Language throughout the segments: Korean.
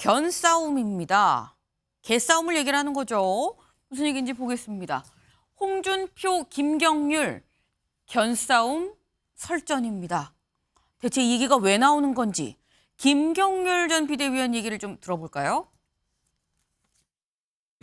견싸움입니다. 개싸움을 얘기를 하는 거죠. 무슨 얘기인지 보겠습니다. 홍준표, 김경률, 견싸움 설전입니다. 대체 이 얘기가 왜 나오는 건지 김경률 전 비대위원 얘기를 좀 들어볼까요?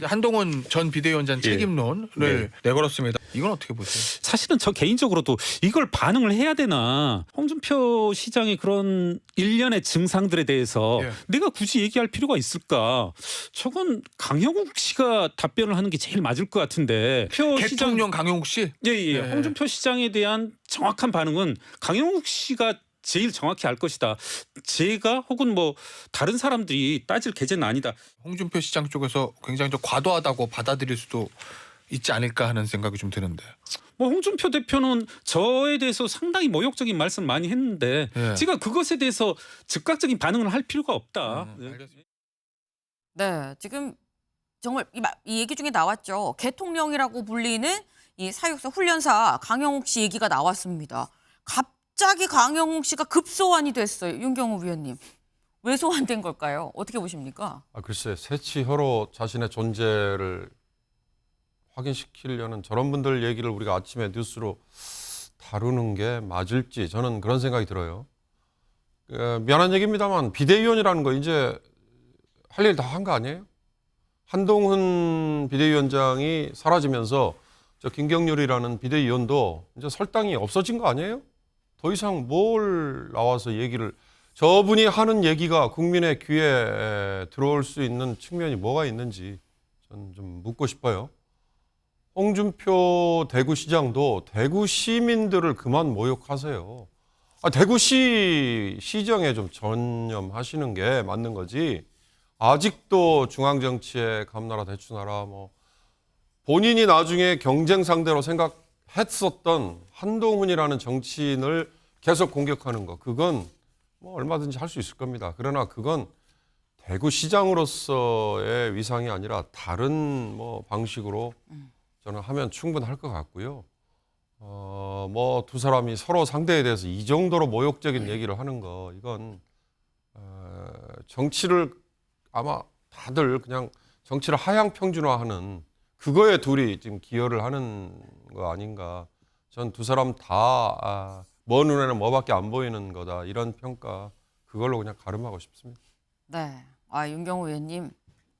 한동훈 전 비대위원장 책임론을 내걸었습니다. 이건 어떻게 보세요? 사실은 저 개인적으로도 이걸 반응을 해야 되나. 홍준표 시장의 그런 일련의 증상들에 대해서 내가 굳이 얘기할 필요가 있을까. 저건 강형욱 씨가 답변을 하는 게 제일 맞을 것 같은데. 대통령 강용욱 씨? 예. 홍준표 시장에 대한 정확한 반응은 강형욱 씨가 제일 정확히 알 것이다. 제가 혹은 뭐 다른 사람들이 따질 계제는 아니다. 홍준표 시장 쪽에서 굉장히 좀 과도하다고 받아들일 수도 있지 않을까 하는 생각이 좀 드는데. 뭐 홍준표 대표는 저에 대해서 상당히 모욕적인 말씀 많이 했는데 제가 그것에 대해서 즉각적인 반응을 할 필요가 없다. 알겠습니다. 네, 지금 정말 이 얘기 중에 나왔죠. 개통령이라고 불리는 이 사육사 훈련사 강형욱 씨 얘기가 나왔습니다. 갑자기 강형욱 씨가 급소환이 됐어요. 윤경호 위원님. 왜 소환된 걸까요? 어떻게 보십니까? 글쎄 새치혀로 자신의 존재를 확인시키려는 저런 분들 얘기를 우리가 아침에 뉴스로 다루는 게 맞을지 저는 그런 생각이 들어요. 미안한 얘기입니다만 비대위원이라는 거 이제 할 일 다 한 거 아니에요? 한동훈 비대위원장이 사라지면서 저 김경률이라는 비대위원도 이제 설당이 없어진 거 아니에요? 더 이상 뭘 나와서 얘기를, 저분이 하는 얘기가 국민의 귀에 들어올 수 있는 측면이 뭐가 있는지 저는 좀 묻고 싶어요. 홍준표 대구시장도 대구 시민들을 그만 모욕하세요. 대구시 시정에 좀 전념하시는 게 맞는 거지. 아직도 중앙정치에 감나라 대추나라 뭐 본인이 나중에 경쟁 상대로 생각했었던 한동훈이라는 정치인을 계속 공격하는 거, 그건 뭐 얼마든지 할 수 있을 겁니다. 그러나 그건 대구시장으로서의 위상이 아니라 다른 뭐 방식으로 저는 하면 충분할 것 같고요. 뭐 두 사람이 서로 상대에 대해서 이 정도로 모욕적인 얘기를 하는 거, 이건 정치를 아마 다들 그냥 정치를 하향 평준화하는 그거에 둘이 지금 기여를 하는 거 아닌가. 전 두 사람 다 먼 눈에는 뭐밖에 안 보이는 거다, 이런 평가, 그걸로 그냥 가름하고 싶습니다. 네, 윤경호 의원님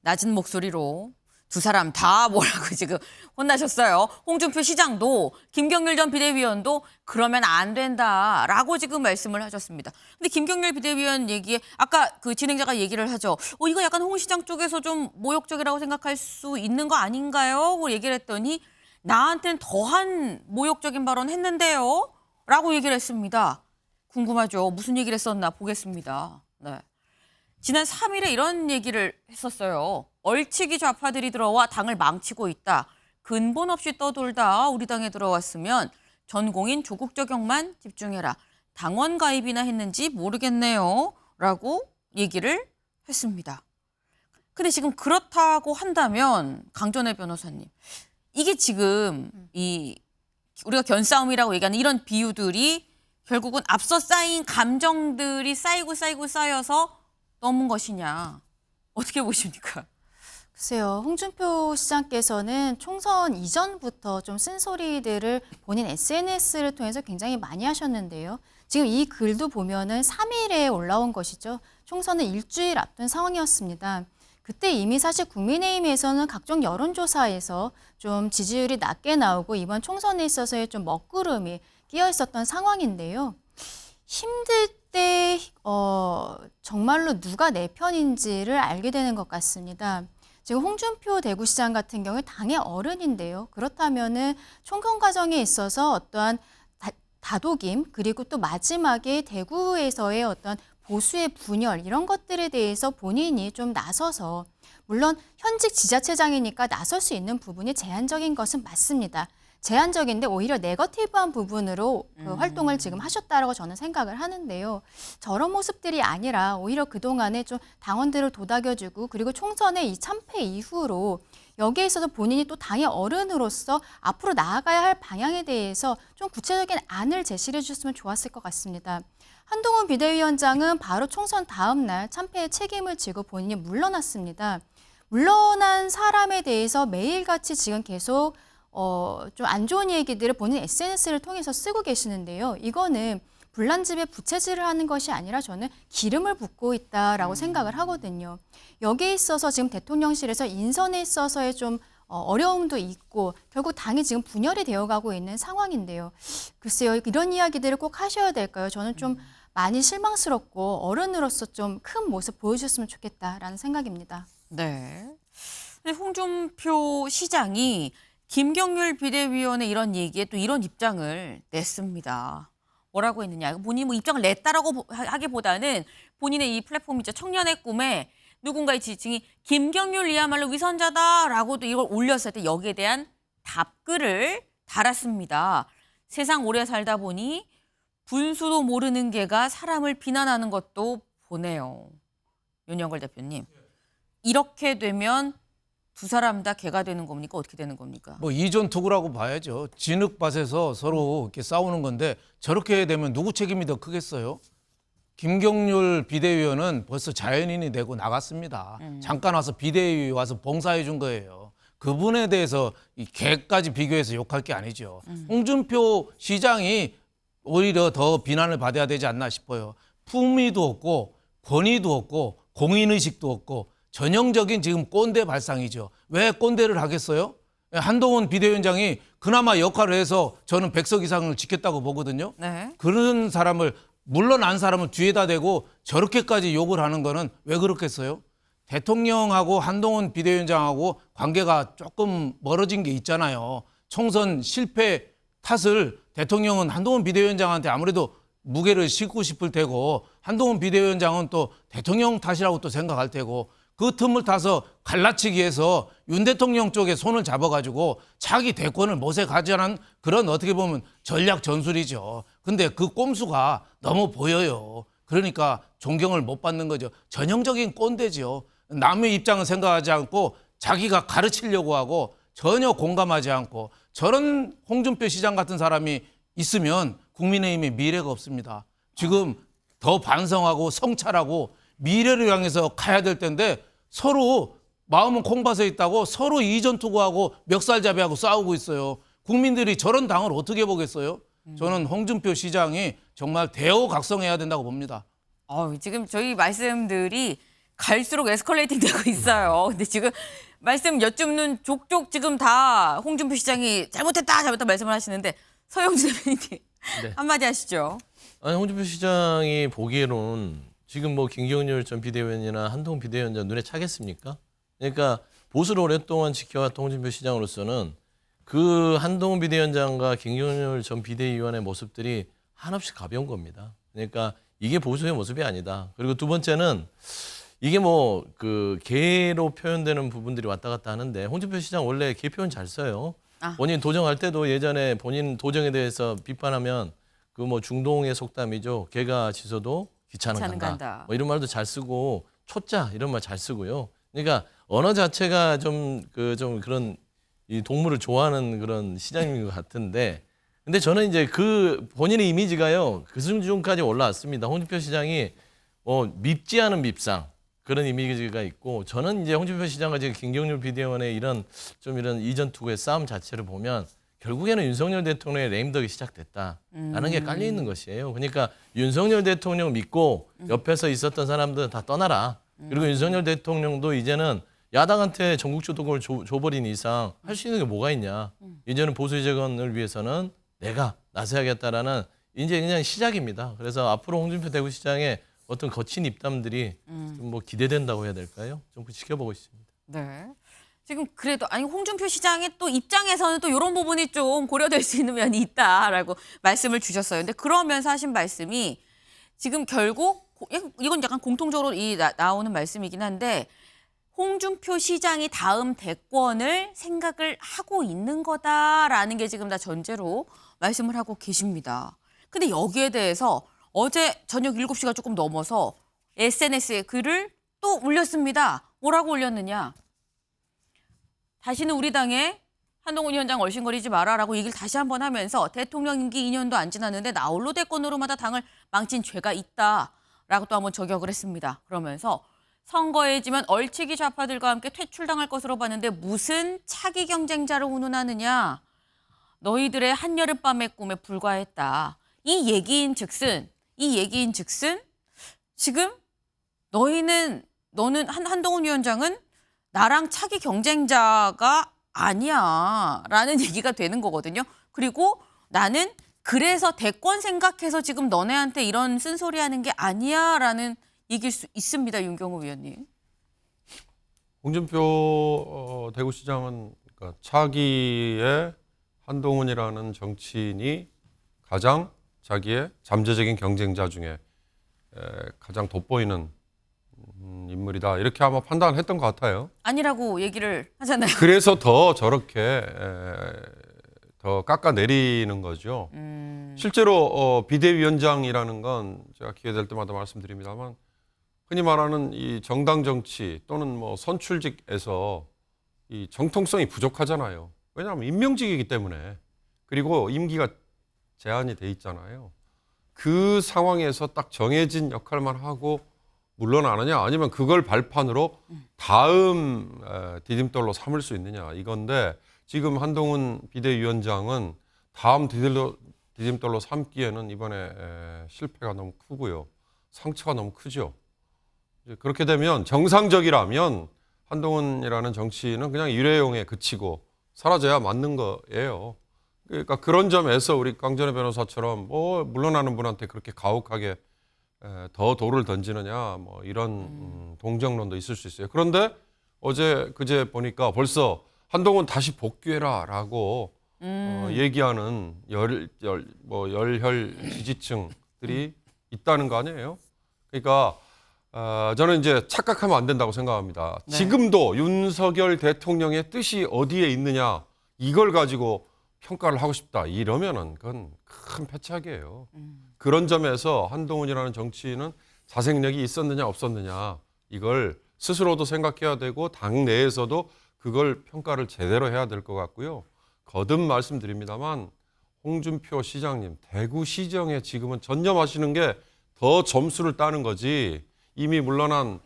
낮은 목소리로 두 사람 다 뭐라고 지금 혼나셨어요. 홍준표 시장도 김경률 전 비대위원도 그러면 안 된다라고 지금 말씀을 하셨습니다. 근데 김경률 비대위원 얘기에 아까 그 진행자가 얘기를 하죠. 이거 약간 홍 시장 쪽에서 좀 모욕적이라고 생각할 수 있는 거 아닌가요? 고 얘기를 했더니 나한텐 더한 모욕적인 발언 했는데요? 라고 얘기를 했습니다. 궁금하죠? 무슨 얘기를 했었나 보겠습니다. 네. 지난 3일에 이런 얘기를 했었어요. 얼치기 좌파들이 들어와 당을 망치고 있다. 근본 없이 떠돌다 우리 당에 들어왔으면 전공인 조국 적용만 집중해라. 당원 가입이나 했는지 모르겠네요. 라고 얘기를 했습니다. 근데 지금 그렇다고 한다면 강전혜 변호사님, 이게 지금 우리가 견싸움이라고 얘기하는 이런 비유들이 결국은 앞서 쌓인 감정들이 쌓여서 넘은 것이냐. 어떻게 보십니까? 글쎄요. 홍준표 시장께서는 총선 이전부터 좀 쓴소리들을 본인 SNS를 통해서 굉장히 많이 하셨는데요. 지금 이 글도 보면은 3일에 올라온 것이죠. 총선은 일주일 앞둔 상황이었습니다. 그때 이미 사실 국민의힘에서는 각종 여론조사에서 좀 지지율이 낮게 나오고 이번 총선에 있어서의 좀 먹구름이 끼어 있었던 상황인데요. 힘들 때 정말로 누가 내 편인지를 알게 되는 것 같습니다. 지금 홍준표 대구시장 같은 경우에 당의 어른인데요. 그렇다면은 총선 과정에 있어서 어떠한 다독임, 그리고 또 마지막에 대구에서의 어떤 보수의 분열, 이런 것들에 대해서 본인이 좀 나서서, 물론 현직 지자체장이니까 나설 수 있는 부분이 제한적인 것은 맞습니다. 제한적인데 오히려 네거티브한 부분으로 그 활동을 지금 하셨다라고 저는 생각을 하는데요. 저런 모습들이 아니라 오히려 그동안에 좀 당원들을 도닥여주고, 그리고 총선의 이 참패 이후로 여기에 있어서 본인이 또 당의 어른으로서 앞으로 나아가야 할 방향에 대해서 좀 구체적인 안을 제시해 주셨으면 좋았을 것 같습니다. 한동훈 비대위원장은 바로 총선 다음 날 참패의 책임을 지고 본인이 물러났습니다. 물러난 사람에 대해서 매일같이 지금 계속 좀 안 좋은 얘기들을 본인 SNS를 통해서 쓰고 계시는데요. 이거는 불난집에 부채질을 하는 것이 아니라 저는 기름을 붓고 있다라고 생각을 하거든요. 여기에 있어서 지금 대통령실에서 인선에 있어서의 좀 어려움도 있고 결국 당이 지금 분열이 되어가고 있는 상황인데요. 글쎄요, 이런 이야기들을 꼭 하셔야 될까요? 저는 좀 많이 실망스럽고 어른으로서 좀 큰 모습 보여주셨으면 좋겠다라는 생각입니다. 네. 근데 홍준표 시장이 김경률 비대위원의 이런 얘기에 또 이런 입장을 냈습니다. 뭐라고 했느냐. 본인이 뭐 입장을 냈다라고 하기보다는 본인의 이 플랫폼이죠. 청년의 꿈에 누군가의 지지층이 김경률이야말로 위선자다라고 또 이걸 올렸을 때 여기에 대한 답글을 달았습니다. 세상 오래 살다 보니 분수도 모르는 개가 사람을 비난하는 것도 보네요. 윤영걸 대표님. 이렇게 되면 두 사람 다 개가 되는 겁니까? 어떻게 되는 겁니까? 뭐 이전 투구라고 봐야죠. 진흙밭에서 서로 이렇게 싸우는 건데 저렇게 되면 누구 책임이 더 크겠어요? 김경률 비대위원은 벌써 자연인이 되고 나갔습니다. 잠깐 와서 비대위 와서 봉사해 준 거예요. 그분에 대해서 이 개까지 비교해서 욕할 게 아니죠. 홍준표 시장이 오히려 더 비난을 받아야 되지 않나 싶어요. 품위도 없고 권위도 없고 공인의식도 없고 전형적인 지금 꼰대 발상이죠. 왜 꼰대를 하겠어요? 한동훈 비대위원장이 그나마 역할을 해서 저는 100석 이상을 지켰다고 보거든요. 네. 그런 사람을 물러난 사람을 뒤에다 대고 저렇게까지 욕을 하는 거는 왜 그렇겠어요? 대통령하고 한동훈 비대위원장하고 관계가 조금 멀어진 게 있잖아요. 총선 실패 탓을 대통령은 한동훈 비대위원장한테 아무래도 무게를 싣고 싶을 테고 한동훈 비대위원장은 또 대통령 탓이라고 또 생각할 테고 그 틈을 타서 갈라치기 위해서 윤 대통령 쪽에 손을 잡아가지고 자기 대권을 못에 가져가는 그런 어떻게 보면 전략 전술이죠. 근데 그 꼼수가 너무 보여요. 그러니까 존경을 못 받는 거죠. 전형적인 꼰대죠. 남의 입장을 생각하지 않고 자기가 가르치려고 하고 전혀 공감하지 않고 저런 홍준표 시장 같은 사람이 있으면 국민의힘의 미래가 없습니다. 지금 더 반성하고 성찰하고 미래를 향해서 가야 될 텐데 서로 마음은 콩밭에 있다고 서로 이전 투구하고 멱살잡이하고 싸우고 있어요. 국민들이 저런 당을 어떻게 보겠어요? 저는 홍준표 시장이 정말 대호각성해야 된다고 봅니다. 지금 저희 말씀들이 갈수록 에스컬레이팅 되고 있어요. 근데 지금 말씀 여쭙는 족족 지금 다 홍준표 시장이 잘못했다 말씀을 하시는데 서영진 대표님 네. 한마디 하시죠. 아니 홍준표 시장이 보기에는 지금 뭐 김경률 전 비대위원이나 한동훈 비대위원장 눈에 차겠습니까? 그러니까 보수를 오랫동안 지켜왔던 홍준표 시장으로서는 그 한동훈 비대위원장과 김경률 전 비대위원의 모습들이 한없이 가벼운 겁니다. 그러니까 이게 보수의 모습이 아니다. 그리고 두 번째는 이게 뭐 그 개로 표현되는 부분들이 왔다 갔다 하는데 홍준표 시장 원래 개 표현 잘 써요. 본인 도정할 때도 예전에 본인 도정에 대해서 비판하면 그 뭐 중동의 속담이죠. 개가 짖어도 귀찮은 간다. 뭐 이런 말도 잘 쓰고 초짜 이런 말 잘 쓰고요. 그러니까 언어 자체가 좀 그런 이 동물을 좋아하는 그런 시장인 것 같은데, 근데 저는 이제 그 본인의 이미지가요 그 수준까지 올라왔습니다. 홍준표 시장이 밉지 않은 밉상 그런 이미지가 있고, 저는 이제 홍준표 시장과 지금 김경률 비대위원의 이런 이전 투구의 싸움 자체를 보면 결국에는 윤석열 대통령의 레임덕이 시작됐다라는 게 깔려 있는 것이에요. 그러니까 윤석열 대통령 믿고 옆에서 있었던 사람들은 다 떠나라. 그리고 윤석열 대통령도 이제는 야당한테 전국 주도권을 줘버린 이상 할 수 있는 게 뭐가 있냐. 이제는 보수의 재건을 위해서는 내가 나서야겠다라는 이제 그냥 시작입니다. 그래서 앞으로 홍준표 대구시장의 어떤 거친 입담들이 좀 뭐 기대된다고 해야 될까요? 좀 지켜보고 있습니다. 네. 지금 그래도 홍준표 시장의 또 입장에서는 또 이런 부분이 좀 고려될 수 있는 면이 있다라고 말씀을 주셨어요. 근데 그러면서 하신 말씀이 지금 결국 이건 약간 공통적으로 나오는 말씀이긴 한데 홍준표 시장이 다음 대권을 생각을 하고 있는 거다라는 게 지금 다 전제로 말씀을 하고 계십니다. 근데 여기에 대해서 어제 저녁 7시가 조금 넘어서 SNS에 글을 또 올렸습니다. 뭐라고 올렸느냐? 다시는 우리 당에 한동훈 위원장 얼씬거리지 마라라고 얘기를 다시 한번 하면서 대통령 임기 2년도 안 지났는데 나홀로 대권으로마다 당을 망친 죄가 있다라고 또 한번 저격을 했습니다. 그러면서 선거에 지면 얼치기 좌파들과 함께 퇴출당할 것으로 봤는데 무슨 차기 경쟁자를 운운하느냐. 너희들의 한여름밤의 꿈에 불과했다. 이 얘기인 즉슨 지금 너는 한동훈 위원장은 나랑 차기 경쟁자가 아니야 라는 얘기가 되는 거거든요. 그리고 나는 그래서 대권 생각해서 지금 너네한테 이런 쓴소리 하는 게 아니야 라는 얘기일 수 있습니다. 윤경호 위원님. 홍준표 대구시장은 그러니까 차기의 한동훈이라는 정치인이 가장 자기의 잠재적인 경쟁자 중에 가장 돋보이는 인물이다. 이렇게 아마 판단을 했던 것 같아요. 아니라고 얘기를 하잖아요. 그래서 더 저렇게 더 깎아내리는 거죠. 실제로 비대위원장이라는 건 제가 기회 될 때마다 말씀드립니다만 흔히 말하는 이 정당 정치 또는 뭐 선출직에서 이 정통성이 부족하잖아요. 왜냐하면 임명직이기 때문에. 그리고 임기가 제한이 돼 있잖아요. 그 상황에서 딱 정해진 역할만 하고 물러나느냐 아니면 그걸 발판으로 다음 디딤돌로 삼을 수 있느냐 이건데 지금 한동훈 비대위원장은 다음 디딤돌로 삼기에는 이번에 실패가 너무 크고요. 상처가 너무 크죠. 그렇게 되면 정상적이라면 한동훈이라는 정치인은 그냥 일회용에 그치고 사라져야 맞는 거예요. 그러니까 그런 점에서 우리 강전의 변호사처럼 뭐 물러나는 분한테 그렇게 가혹하게 더 돌을 던지느냐 뭐 이런 동정론도 있을 수 있어요. 그런데 그제 보니까 벌써 한동훈 다시 복귀해라라고 얘기하는 열혈 지지층들이 있다는 거 아니에요? 그러니까 저는 이제 착각하면 안 된다고 생각합니다. 네. 지금도 윤석열 대통령의 뜻이 어디에 있느냐 이걸 가지고 평가를 하고 싶다 이러면은 그건 큰 패착이에요. 그런 점에서 한동훈이라는 정치인은 자생력이 있었느냐 없었느냐 이걸 스스로도 생각해야 되고 당 내에서도 그걸 평가를 제대로 해야 될 것 같고요. 거듭 말씀드립니다만 홍준표 시장님 대구시정에 지금은 전념하시는 게 더 점수를 따는 거지 이미 물러난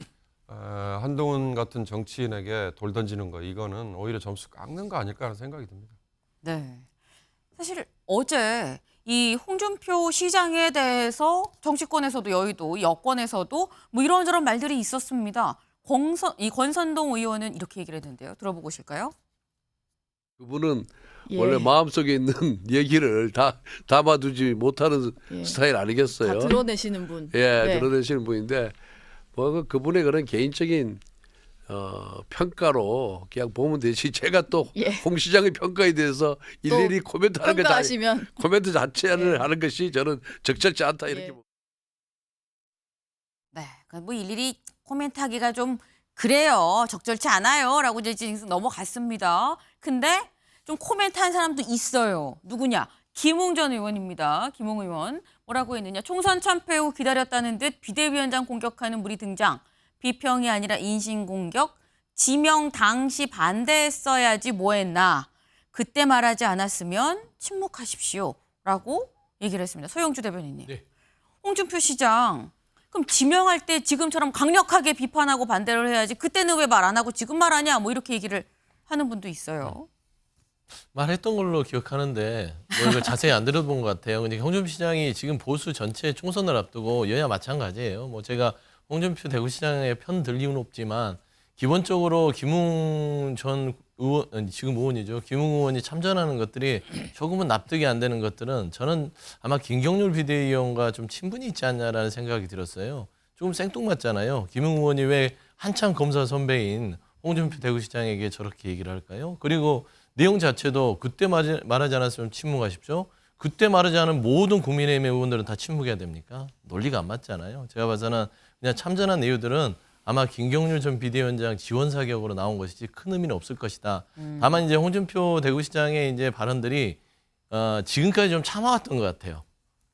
한동훈 같은 정치인에게 돌 던지는 거 이거는 오히려 점수 깎는 거 아닐까 하는 생각이 듭니다. 네. 사실 어제 이 홍준표 시장에 대해서 정치권에서도 여의도 여권에서도 뭐 이런저런 말들이 있었습니다. 권선동 의원은 이렇게 얘기를 했는데요. 들어보고 오실까요? 그분은 예. 원래 마음속에 있는 얘기를 다 담아두지 못하는 예. 스타일 아니겠어요? 다 드러내시는 분. 예, 네. 드러내시는 분인데 뭐 그분의 그런 개인적인 평가로 그냥 보면 되지. 제가 또 예. 홍 시장의 평가에 대해서 일일이 코멘트하는 거 평가하시면 코멘트 자체를 예. 하는 것이 저는 적절치 않다 이렇게 예. 봅니다. 네. 뭐 일일이 코멘트하기가 좀 그래요. 적절치 않아요라고 이제 지금 넘어갔습니다. 근데 좀 코멘트한 사람도 있어요. 누구냐? 김웅 전 의원입니다. 김웅 의원 뭐라고 했느냐? 총선 참패 후 기다렸다는 듯 비대위원장 공격하는 무리 등장. 비평이 아니라 인신공격. 지명 당시 반대했어야지 뭐했나. 그때 말하지 않았으면 침묵하십시오라고 얘기를 했습니다. 소영주 대변인님. 네. 홍준표 시장 그럼 지명할 때 지금처럼 강력하게 비판하고 반대를 해야지 그때는 왜 말 안 하고 지금 말하냐 뭐 이렇게 얘기를 하는 분도 있어요. 말했던 걸로 기억하는데 뭐 이걸 자세히 안 들어본 것 같아요. 근데 홍준표 시장이 지금 보수 전체 총선을 앞두고 여야 마찬가지예요. 뭐 제가 홍준표 대구시장의 편 들 이유는 없지만 기본적으로 김웅 전 의원, 지금 의원이죠. 김웅 의원이 참전하는 것들이 조금은 납득이 안 되는 것들은 저는 아마 김경률 비대위원과 좀 친분이 있지 않냐라는 생각이 들었어요. 조금 생뚱맞잖아요. 김웅 의원이 왜 한참 검사 선배인 홍준표 대구시장에게 저렇게 얘기를 할까요? 그리고 내용 자체도 그때 말하지 않았으면 침묵하십시오. 그때 말하지 않은 모든 국민의힘 의원들은 다 침묵해야 됩니까? 논리가 안 맞잖아요. 제가 봐서는 그냥 참전한 이유들은 아마 김경률 전 비대위원장 지원 사격으로 나온 것이지 큰 의미는 없을 것이다. 다만 이제 홍준표 대구시장의 이제 발언들이 지금까지 좀 참아왔던 것 같아요.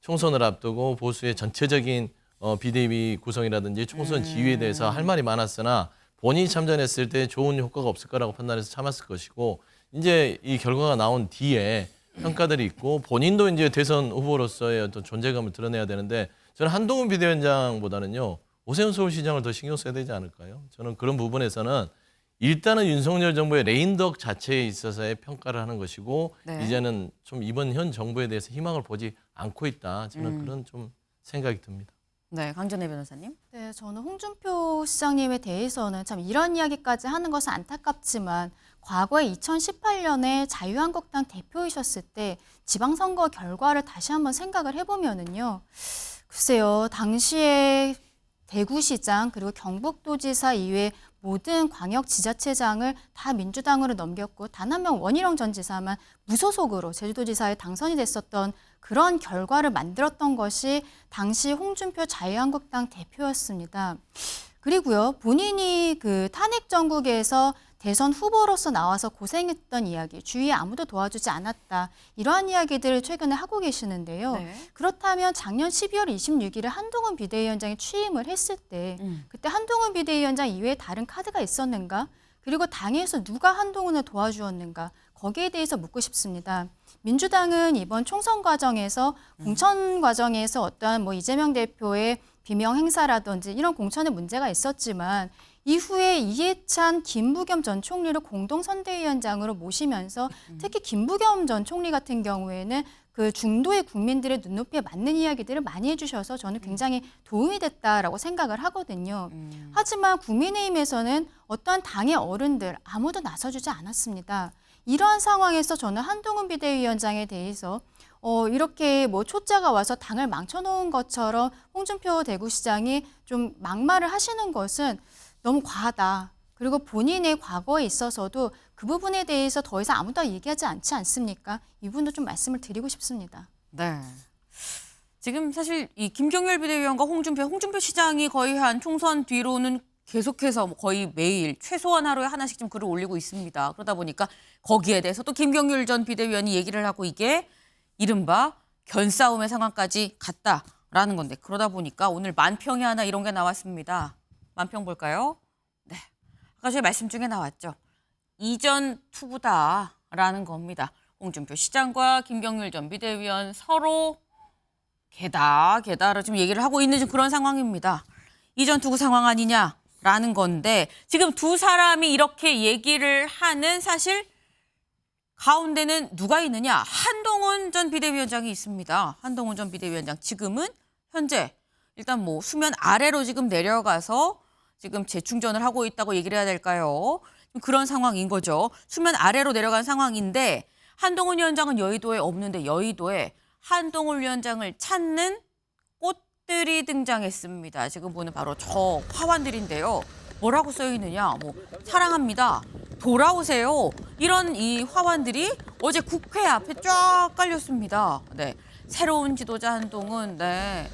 총선을 앞두고 보수의 전체적인 비대위 구성이라든지 총선 지휘에 대해서 할 말이 많았으나 본인이 참전했을 때 좋은 효과가 없을 거라고 판단해서 참았을 것이고 이제 이 결과가 나온 뒤에 평가들이 있고 본인도 이제 대선 후보로서의 어떤 존재감을 드러내야 되는데 저는 한동훈 비대위원장보다는요 오세훈 서울시장을 더 신경 써야 되지 않을까요? 저는 그런 부분에서는 일단은 윤석열 정부의 레인덕 자체에 있어서의 평가를 하는 것이고 네. 이제는 좀 이번 현 정부에 대해서 희망을 보지 않고 있다. 저는 그런 좀 생각이 듭니다. 네, 강전혜 변호사님. 네, 저는 홍준표 시장님에 대해서는 참 이런 이야기까지 하는 것은 안타깝지만 과거에 2018년에 자유한국당 대표이셨을 때 지방선거 결과를 다시 한번 생각을 해보면은요. 글쎄요, 당시에 대구시장 그리고 경북도지사 이외 모든 광역지자체장을 다 민주당으로 넘겼고 단 한 명 원희룡 전 지사만 무소속으로 제주도지사에 당선이 됐었던 그런 결과를 만들었던 것이 당시 홍준표 자유한국당 대표였습니다. 그리고요, 본인이 그 탄핵 정국에서 대선 후보로서 나와서 고생했던 이야기, 주위에 아무도 도와주지 않았다. 이러한 이야기들을 최근에 하고 계시는데요. 네. 그렇다면 작년 12월 26일에 한동훈 비대위원장이 취임을 했을 때 그때 한동훈 비대위원장 이외에 다른 카드가 있었는가? 그리고 당에서 누가 한동훈을 도와주었는가? 거기에 대해서 묻고 싶습니다. 민주당은 이번 총선 과정에서 공천 과정에서 어떠한 뭐 이재명 대표의 비명 행사라든지 이런 공천에 문제가 있었지만 이후에 이해찬, 김부겸 전 총리를 공동선대위원장으로 모시면서 특히 김부겸 전 총리 같은 경우에는 그 중도의 국민들의 눈높이에 맞는 이야기들을 많이 해주셔서 저는 굉장히 도움이 됐다라고 생각을 하거든요. 하지만 국민의힘에서는 어떠한 당의 어른들 아무도 나서주지 않았습니다. 이러한 상황에서 저는 한동훈 비대위원장에 대해서 이렇게 뭐 초짜가 와서 당을 망쳐놓은 것처럼 홍준표 대구시장이 좀 막말을 하시는 것은 너무 과하다. 그리고 본인의 과거에 있어서도 그 부분에 대해서 더 이상 아무도 얘기하지 않지 않습니까? 이 부분도 좀 말씀을 드리고 싶습니다. 네. 지금 사실 이 김경열 비대위원과 홍준표 시장이 거의 한 총선 뒤로는 계속해서 거의 매일 최소한 하루에 하나씩 좀 글을 올리고 있습니다. 그러다 보니까 거기에 대해서 또 김경열 전 비대위원이 얘기를 하고 이게 이른바 견싸움의 상황까지 갔다라는 건데 그러다 보니까 오늘 만평이 하나 이런 게 나왔습니다. 만평 볼까요? 네. 아까 저희 말씀 중에 나왔죠. 이전 투구다라는 겁니다. 홍준표 시장과 김경열 전 비대위원 서로 개다를 지금 얘기를 하고 있는 그런 상황입니다. 이전 투구 상황 아니냐라는 건데 지금 두 사람이 이렇게 얘기를 하는 사실 가운데는 누가 있느냐? 한동훈 전 비대위원장이 있습니다. 한동훈 전 비대위원장 지금은 현재 일단 뭐 수면 아래로 지금 내려가서 지금 재충전을 하고 있다고 얘기를 해야 될까요? 그런 상황인 거죠. 수면 아래로 내려간 상황인데 한동훈 위원장은 여의도에 없는데 여의도에 한동훈 위원장을 찾는 꽃들이 등장했습니다. 지금 보는 바로 저 화환들인데요. 뭐라고 써 있느냐? 뭐 사랑합니다. 돌아오세요. 이런 이 화환들이 어제 국회 앞에 쫙 깔렸습니다. 네. 새로운 지도자 한동훈. 네.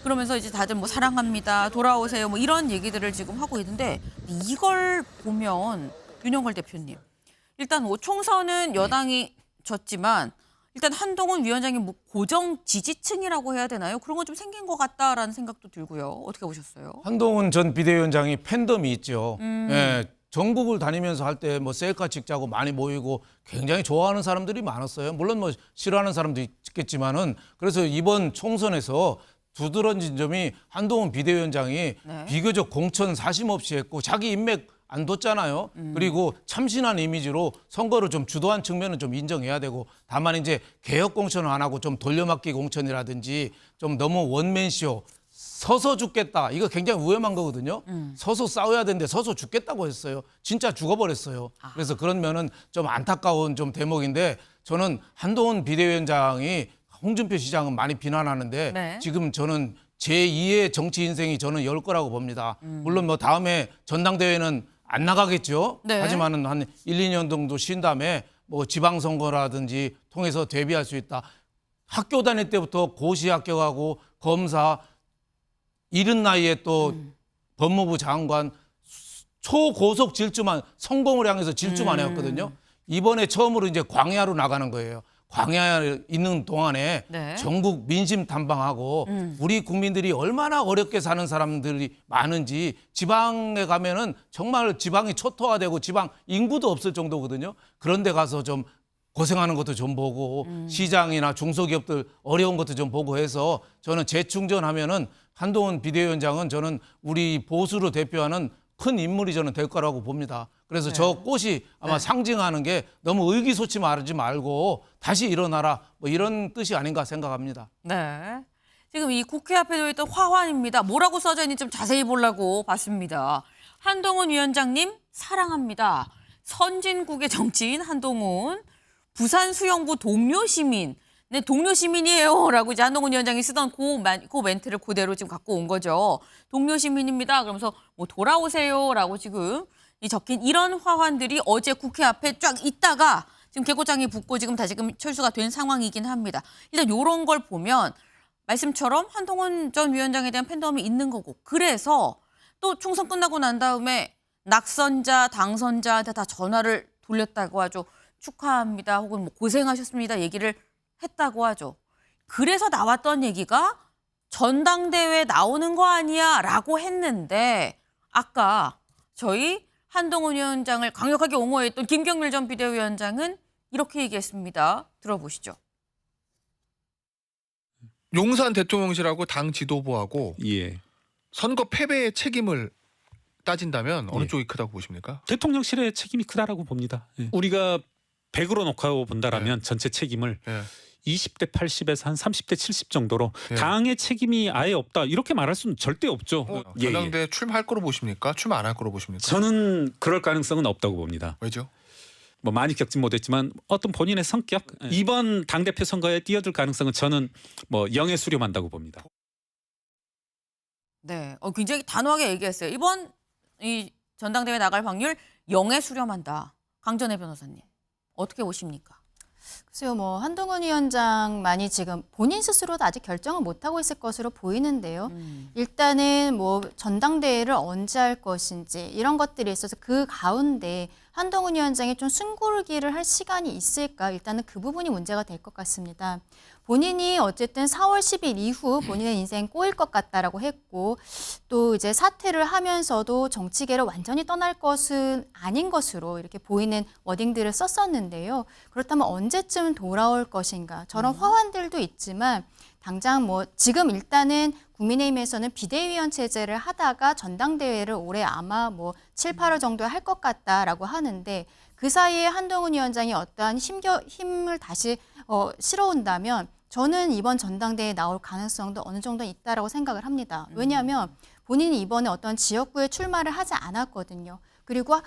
그러면서 이제 다들 뭐 사랑합니다. 돌아오세요. 뭐 이런 얘기들을 지금 하고 있는데 이걸 보면 윤영걸 대표님. 일단 뭐 총선은 여당이 졌지만 일단 한동훈 위원장이 뭐 고정 지지층이라고 해야 되나요? 그런 건 좀 생긴 것 같다라는 생각도 들고요. 어떻게 보셨어요? 한동훈 전 비대위원장이 팬덤이 있죠. 예, 전국을 다니면서 할 때 뭐 셀카 찍자고 많이 모이고 굉장히 좋아하는 사람들이 많았어요. 물론 뭐 싫어하는 사람도 있겠지만은 그래서 이번 총선에서 두드러진 점이 한동훈 비대위원장이 네. 비교적 공천 사심 없이 했고 자기 인맥 안 뒀잖아요. 그리고 참신한 이미지로 선거를 좀 주도한 측면은 좀 인정해야 되고 다만 이제 개혁 공천을 안 하고 좀 돌려막기 공천이라든지 좀 너무 원맨쇼 서서 죽겠다. 이거 굉장히 위험한 거거든요. 서서 싸워야 되는데 서서 죽겠다고 했어요. 진짜 죽어버렸어요. 그래서 그런 면은 좀 안타까운 좀 대목인데 저는 한동훈 비대위원장이 홍준표 시장은 많이 비난하는데 네. 지금 저는 제2의 정치 인생이 저는 열 거라고 봅니다. 물론 뭐 다음에 전당대회는 안 나가겠죠. 네. 하지만은 한 1, 2년 정도 쉰 다음에 뭐 지방선거라든지 통해서 대비할 수 있다. 학교 다닐 때부터 고시 합격하고 검사, 이른 나이에 또 법무부 장관, 초고속 질주만 성공을 향해서 질주만 해왔거든요. 이번에 처음으로 이제 광야로 나가는 거예요. 광야에 있는 동안에 네. 전국 민심 탐방하고 우리 국민들이 얼마나 어렵게 사는 사람들이 많은지 지방에 가면은 정말 지방이 초토화되고 지방 인구도 없을 정도거든요. 그런 데 가서 좀 고생하는 것도 좀 보고 시장이나 중소기업들 어려운 것도 좀 보고 해서 저는 재충전하면은 한동훈 비대위원장은 저는 우리 보수를 대표하는 큰 인물이 저는 될 거라고 봅니다. 그래서 저 꽃이 아마 상징하는 게 너무 의기소침하지 말고 다시 일어나라 뭐 이런 뜻이 아닌가 생각합니다. 네. 지금 이 국회 앞에 놓여 있던 화환입니다. 뭐라고 써져 있는지 좀 자세히 보려고 봤습니다. 한동훈 위원장님 사랑합니다. 선진국의 정치인 한동훈. 부산 수영부 동료 시민. 네, 동료 시민이에요. 라고 이제 한동훈 위원장이 쓰던 그 멘트를 그대로 지금 갖고 온 거죠. 동료 시민입니다. 그러면서 뭐 돌아오세요. 라고 지금 이 적힌 이런 화환들이 어제 국회 앞에 쫙 있다가 지금 개고장이 붙고 지금 철수가 된 상황이긴 합니다. 일단 이런 걸 보면 말씀처럼 한동훈 전 위원장에 대한 팬덤이 있는 거고 그래서 또 총선 끝나고 난 다음에 낙선자, 당선자한테 다 전화를 돌렸다고 하죠. 축하합니다. 혹은 뭐 고생하셨습니다. 얘기를 했다고 하죠. 그래서 나왔던 얘기가 전당대회에 나오는 거 아니야 라고 했는데 아까 저희 한동훈 위원장을 강력하게 옹호했던 김경률 전 비대위원장은 이렇게 얘기했습니다. 들어보시죠. 용산 대통령실하고 당 지도부하고 예. 선거 패배의 책임을 따진다면 어느 예. 쪽이 크다고 보십니까? 대통령실의 책임이 크다라고 봅니다. 예. 우리가 100으로 놓고 본다라면 전체 책임을 예. 20대 80에서 한 30대 70 정도로 예. 당의 책임이 아예 없다 이렇게 말할 수는 절대 없죠. 예, 예. 전당대회 출마할 거로 보십니까? 출마 안 할 거로 보십니까? 저는 그럴 가능성은 없다고 봅니다. 왜죠? 뭐 많이 겪진 못했지만 어떤 본인의 성격 이번 당대표 선거에 뛰어들 가능성은 저는 뭐 0에 수렴한다고 봅니다. 네, 굉장히 단호하게 얘기했어요. 이번 이 전당대회 나갈 확률 0에 수렴한다. 강전혜 변호사님 어떻게 보십니까? 글쎄요, 뭐 한동훈 위원장만이 지금 본인 스스로도 아직 결정을 못 하고 있을 것으로 보이는데요. 일단은 뭐 전당대회를 언제 할 것인지 이런 것들에 있어서 그 가운데 한동훈 위원장이 좀 숨고르기를 할 시간이 있을까? 일단은 그 부분이 문제가 될 것 같습니다. 본인이 어쨌든 4월 10일 이후 본인의 인생 꼬일 것 같다라고 했고 또 이제 사퇴를 하면서도 정치계를 완전히 떠날 것은 아닌 것으로 이렇게 보이는 워딩들을 썼었는데요. 그렇다면 언제쯤 돌아올 것인가? 저런 화환들도 있지만 당장 뭐 지금 일단은 국민의힘에서는 비대위원 체제를 하다가 전당대회를 올해 아마 뭐 7, 8월 정도에 할 것 같다라고 하는데 그 사이에 한동훈 위원장이 어떠한 힘을 다시 실어온다면 저는 이번 전당대회에 나올 가능성도 어느 정도 있다라고 생각을 합니다. 왜냐하면 본인이 이번에 어떤 지역구에 출마를 하지 않았거든요. 그리고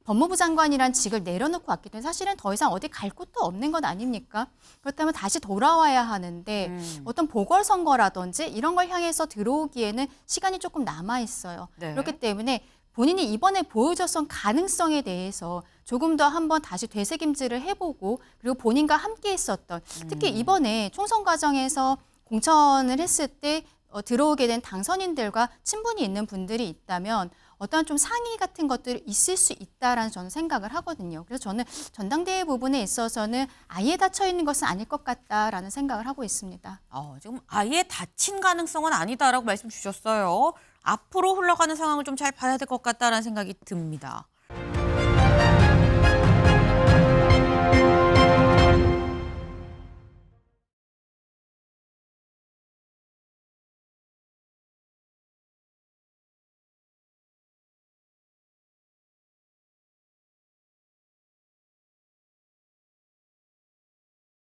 법무부 장관이란 직을 내려놓고 왔기 때문에 사실은 더 이상 어디 갈 곳도 없는 것 아닙니까? 그렇다면 다시 돌아와야 하는데 어떤 보궐선거라든지 이런 걸 향해서 들어오기에는 시간이 조금 남아 있어요. 네. 그렇기 때문에 본인이 이번에 보여줬던 가능성에 대해서 조금 더 한번 다시 되새김질을 해보고 그리고 본인과 함께 있었던 특히 이번에 총선 과정에서 공천을 했을 때 들어오게 된 당선인들과 친분이 있는 분들이 있다면 어떤 좀 상의 같은 것들이 있을 수 있다라는 저는 생각을 하거든요. 그래서 저는 전당대회 부분에 있어서는 아예 닫혀 있는 것은 아닐 것 같다라는 생각을 하고 있습니다. 지금 아예 닫힌 가능성은 아니다라고 말씀 주셨어요. 앞으로 흘러가는 상황을 좀 잘 봐야 될 것 같다라는 생각이 듭니다.